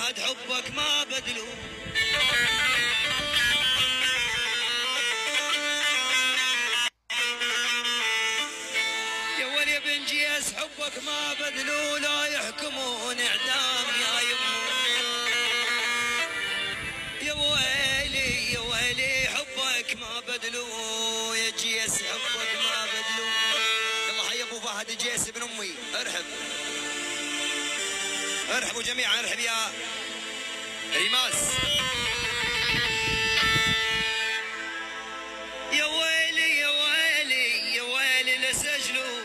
فهد حبك ما بدلو. يا ولي بن جيس حبك ما بدلو، لا يحكمون اعدام يا يمو. يا ويلي يا ويلي حبك ما بدلو، يا جيس حبك ما بدلو. يلا حي ابو فهد جيس ابن امي، ارحب ارحبوا جميعا، ارحب يا ريماس. يا ويلي يا ويلي يا ويلي لسجلوا.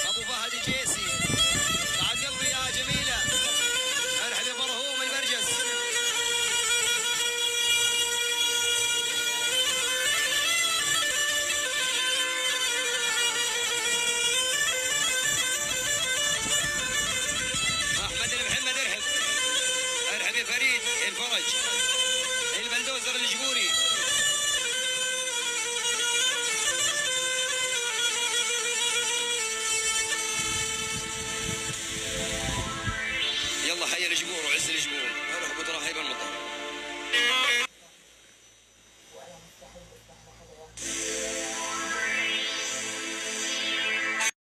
ابو فهد جيسي بعد قلبي يا جميله، ارحب يا مرهوم البرجس. احمد المحمد ارحب، ارحب يا فريد الفرج البلدوزر الجبوري. يلا حي الجبور وعز الجبور.